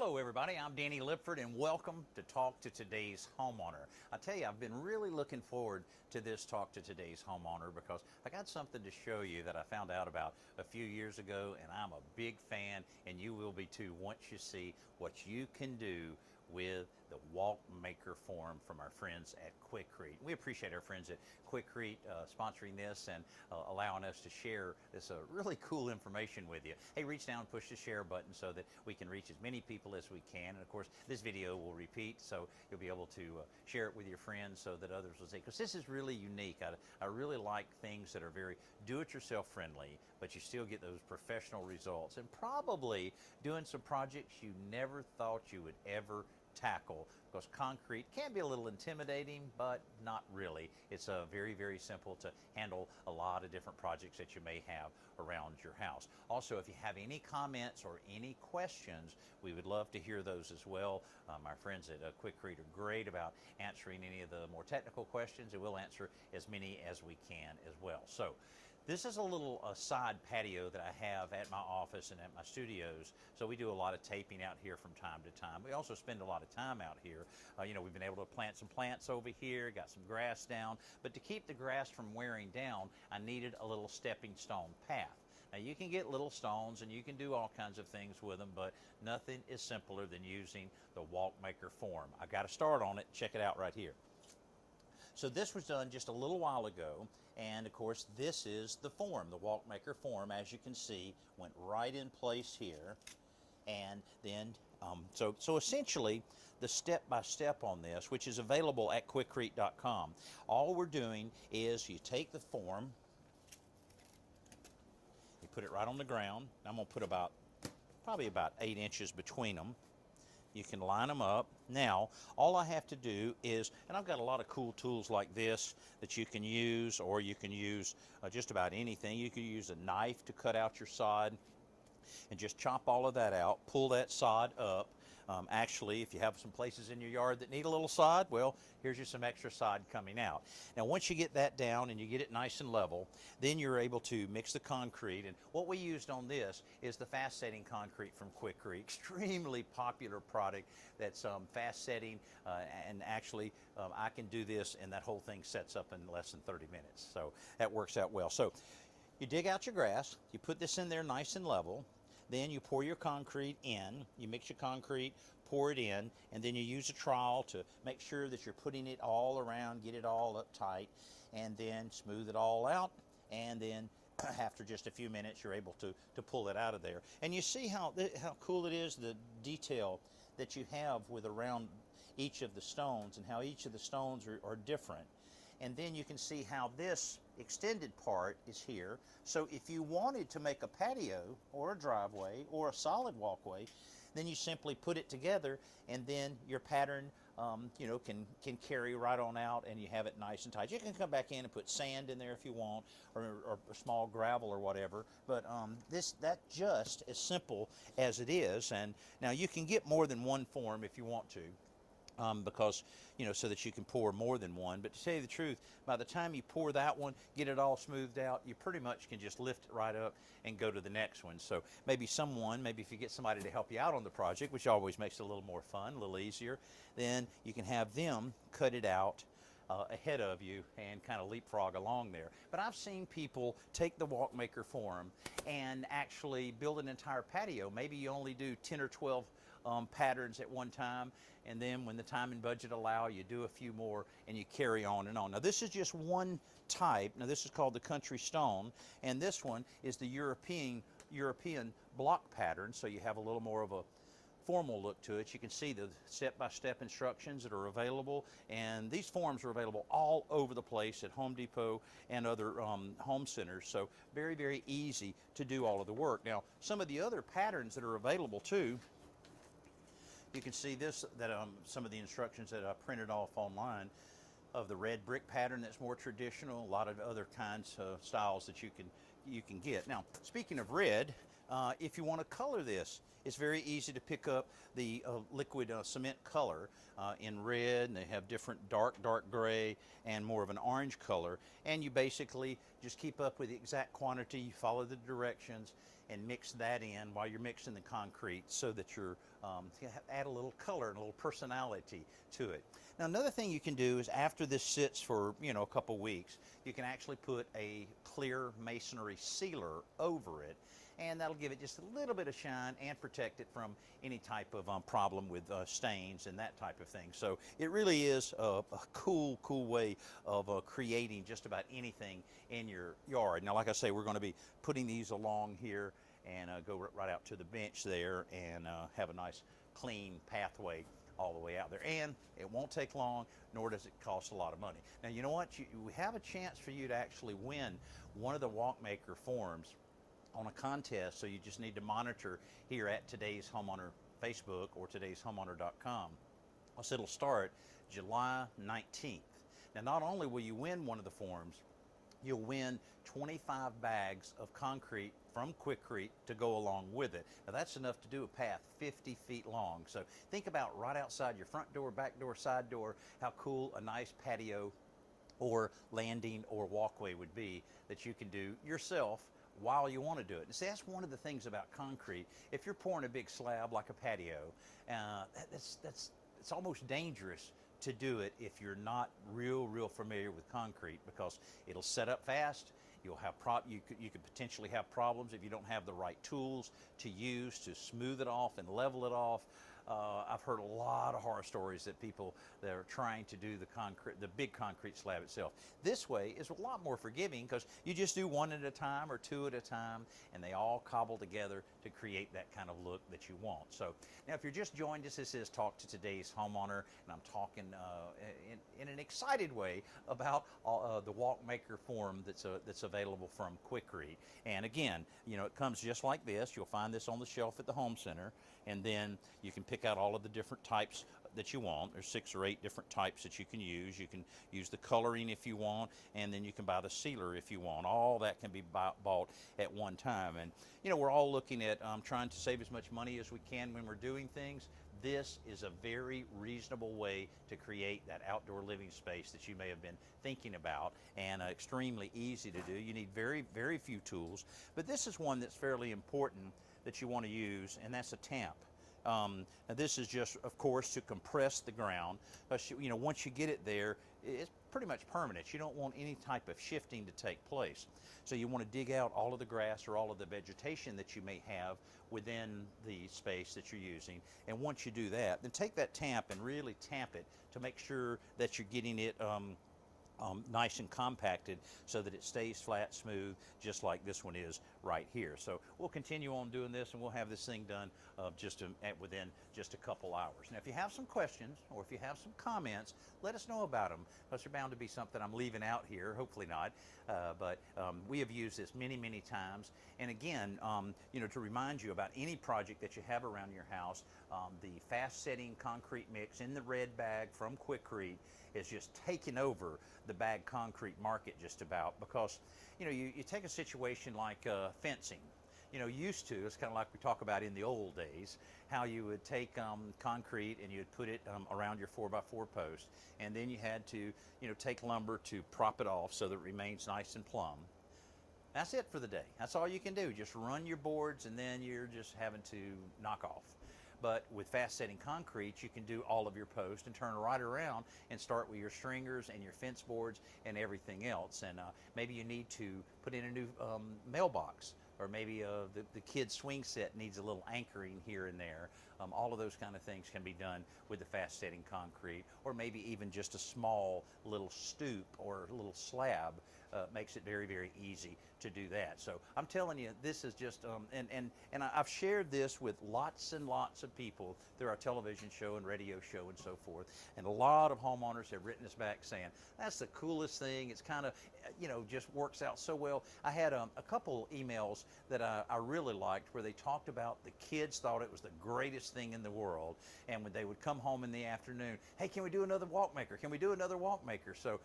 Hello everybody, I'm Danny Lipford and welcome to Talk to Today's Homeowner. I tell you, I've been really looking forward to this Talk to Today's Homeowner because I got something to show you that I found out about a few years ago, and I'm a big fan, and you will be too once you see what you can do with the Walkmaker form from our friends at Quikrete. We appreciate our friends at Quikrete sponsoring this and allowing us to share this really cool information with you. Hey, reach down and push the share button so that we can reach as many people as we can. And of course, this video will repeat, so you'll be able to share it with your friends so that others will see. Because this is really unique. I really like things that are very do-it-yourself friendly, but you still get those professional results and probably doing some projects you never thought you would ever tackle, because concrete can be a little intimidating, but not really. It's very, very simple to handle a lot of different projects that you may have around your house. Also, if you have any comments or any questions, we would love to hear those as well. Our friends at Quikrete are great about answering any of the more technical questions, and we'll answer as many as we can as well. So this is a little side patio that I have at my office and at my studios. So we do a lot of taping out here from time to time. We also spend a lot of time out here. You know, we've been able to plant some plants over here, got some grass down. But to keep the grass from wearing down, I needed a little stepping stone path. Now you can get little stones and you can do all kinds of things with them, but nothing is simpler than using the Walkmaker form. I got a start on it. Check it out right here. So this was done just a little while ago, and of course this is the form. The Walkmaker form, as you can see, went right in place here. And then, so essentially the step-by-step on this, which is available at quikrete.com, all we're doing is you take the form, you put it right on the ground. I'm going to put probably about 8 inches between them. You can line them up. Now, all I have to do is, and I've got a lot of cool tools like this that you can use, or you can use just about anything. You can use a knife to cut out your sod and just chop all of that out, pull that sod up. Actually, if you have some places in your yard that need a little sod, well, here's just some extra sod coming out. Now, once you get that down and you get it nice and level, then you're able to mix the concrete. And what we used on this is the fast setting concrete from Quikrete. Extremely popular product that's fast setting, and actually I can do this and that whole thing sets up in less than 30 minutes. So that works out well. So you dig out your grass, you put this in there nice and level. Then you pour your concrete in, you mix your concrete, pour it in, and then you use a trowel to make sure that you're putting it all around, get it all up tight, and then smooth it all out, and then after just a few minutes you're able to pull it out of there. And you see how cool it is, the detail that you have with around each of the stones and how each of the stones are different. And then you can see how this extended part is here. So if you wanted to make a patio or a driveway or a solid walkway, then you simply put it together, and then your pattern you know, can carry right on out, and you have it nice and tight. You can come back in and put sand in there if you want, or small gravel or whatever, but that's just as simple as it is. And now you can get more than one form if you want to. Because, you know, so that you can pour more than one. But to tell you the truth, by the time you pour that one, get it all smoothed out, you pretty much can just lift it right up and go to the next one. So maybe if you get somebody to help you out on the project, which always makes it a little more fun, a little easier, then you can have them cut it out ahead of you and kind of leapfrog along there. But I've seen people take the Walkmaker form and actually build an entire patio. Maybe you only do 10 or 12 patterns at one time, and then when the time and budget allow, you do a few more and you carry on and on. Now this is just one type. Now this is called the country stone, and this one is the European block pattern, so you have a little more of a formal look to it. You can see the step-by-step instructions that are available, and these forms are available all over the place at Home Depot and other home centers, so very, very easy to do all of the work. Now some of the other patterns that are available too, you can see this, that some of the instructions that I printed off online of the red brick pattern that's more traditional, a lot of other kinds of styles that you can get. Now, speaking of red, if you want to color this, it's very easy to pick up the liquid cement color in red, and they have different dark gray and more of an orange color, and you basically just keep up with the exact quantity, you follow the directions, and mix that in while you're mixing the concrete so that you add a little color and a little personality to it. Now, another thing you can do is after this sits for, a couple weeks, you can actually put a clear masonry sealer over it, and that'll give it just a little bit of shine and protect it from any type of problem with stains and that type of thing. So it really is a cool way of creating just about anything in your yard. Now, like I say, we're going to be putting these along here and go right out to the bench there and have a nice clean pathway all the way out there. And it won't take long, nor does it cost a lot of money. Now, you know what? We have a chance for you to actually win one of the Walkmaker forms on a contest, so you just need to monitor here at Today's Homeowner Facebook or todayshomeowner.com. So it'll start July 19th. Now, not only will you win one of the forms, you'll win 25 bags of concrete from Quikrete to go along with it. Now, that's enough to do a path 50 feet long. So think about right outside your front door, back door, side door, how cool a nice patio or landing or walkway would be that you can do yourself while you want to do it. And see, that's one of the things about concrete. If you're pouring a big slab like a patio, it's almost dangerous to do it if you're not real familiar with concrete, because it'll set up fast. You'll have you could potentially have problems if you don't have the right tools to use to smooth it off and level it off. I've heard a lot of horror stories that people that are trying to do the big concrete slab itself. This way is a lot more forgiving, because you just do one at a time or two at a time, and they all cobble together to create that kind of look that you want. So now, if you're just joined us, this is Talk to Today's Homeowner, and I'm talking in an excited way about the Walkmaker form that's available from Quikrete. And again, it comes just like this. You'll find this on the shelf at the home center, and then you can pick out all of the different types that you want. There's 6 or 8 different types that you can use. You can use the coloring if you want, and then you can buy the sealer if you want. All that can be bought at one time. And we're all looking at trying to save as much money as we can when we're doing things. This is a very reasonable way to create that outdoor living space that you may have been thinking about, and extremely easy to do. You need very few tools, but this is one that's fairly important that you want to use, and that's a tamp. Now, this is just, of course, to compress the ground. Once you get it there, it's pretty much permanent. You don't want any type of shifting to take place. So you want to dig out all of the grass or all of the vegetation that you may have within the space that you're using. And once you do that, then take that tamp and really tamp it to make sure that you're getting it nice and compacted so that it stays flat, smooth, just like this one is right here. So we'll continue on doing this, and we'll have this thing done within just a couple hours. Now, if you have some questions or if you have some comments, let us know about them, because there's bound to be something I'm leaving out here. Hopefully not, but we have used this many times. And again, to remind you about any project that you have around your house, the fast setting concrete mix in the red bag from Quikrete is just taking over the bag concrete market just about, because you take a situation like fencing. Used to, it's kind of like we talk about in the old days, how you would take concrete and you'd put it around your 4x4 post, and then you had to take lumber to prop it off so that it remains nice and plumb. That's it for the day. That's all you can do. Just run your boards, and then you're just having to knock off. But with fast setting concrete, you can do all of your posts and turn right around and start with your stringers and your fence boards and everything else. And maybe you need to put in a new mailbox, or maybe the kid's swing set needs a little anchoring here and there. All of those kind of things can be done with the fast setting concrete, or maybe even just a small little stoop or a little slab makes it very easy to do that. So I'm telling you, this is just and I've shared this with lots and lots of people through our television show and radio show and so forth, and a lot of homeowners have written us back saying that's the coolest thing. It's kind of just works out so well. I had a couple emails that I really liked, where they talked about the kids thought it was the greatest thing in the world, and when they would come home in the afternoon, hey, can we do another Walkmaker? Can we do another Walkmaker? So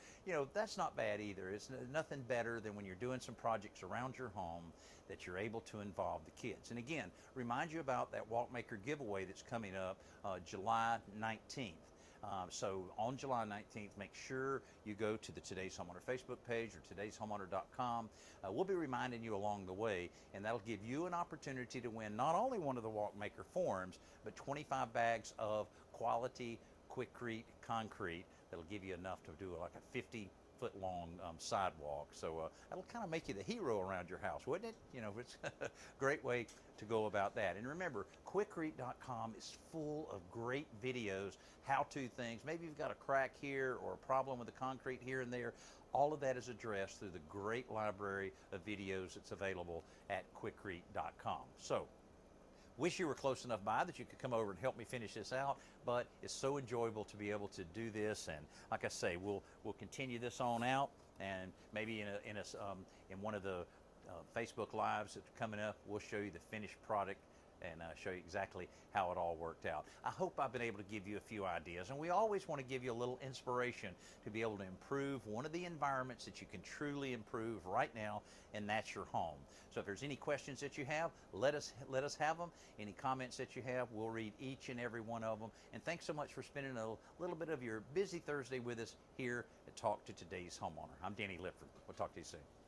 that's not bad either. It's nothing better than when you're doing some projects around your home that you're able to involve the kids. And again, remind you about that Walkmaker giveaway that's coming up July 19th. So on July 19th, make sure you go to the Today's Homeowner Facebook page or today'shomeowner.com. We'll be reminding you along the way, and that'll give you an opportunity to win not only one of the Walkmaker forms, but 25 bags of quality Quikrete concrete that'll give you enough to do like a 50-foot long sidewalk. So that'll kind of make you the hero around your house, wouldn't it? You know, it's a great way to go about that. And remember, Quikrete.com is full of great videos, how-to things. Maybe you've got a crack here or a problem with the concrete here and there. All of that is addressed through the great library of videos that's available at Quikrete.com. So, wish you were close enough by that you could come over and help me finish this out, but it's so enjoyable to be able to do this. And like I say, we'll continue this on out, and maybe in one of the Facebook Lives that's coming up, we'll show you the finished product and show you exactly how it all worked out. I hope I've been able to give you a few ideas, and we always want to give you a little inspiration to be able to improve one of the environments that you can truly improve right now, and that's your home. So if there's any questions that you have, let us have them. Any comments that you have, we'll read each and every one of them. And thanks so much for spending a little bit of your busy Thursday with us here at Talk to Today's Homeowner. I'm Danny Lipford. We'll talk to you soon.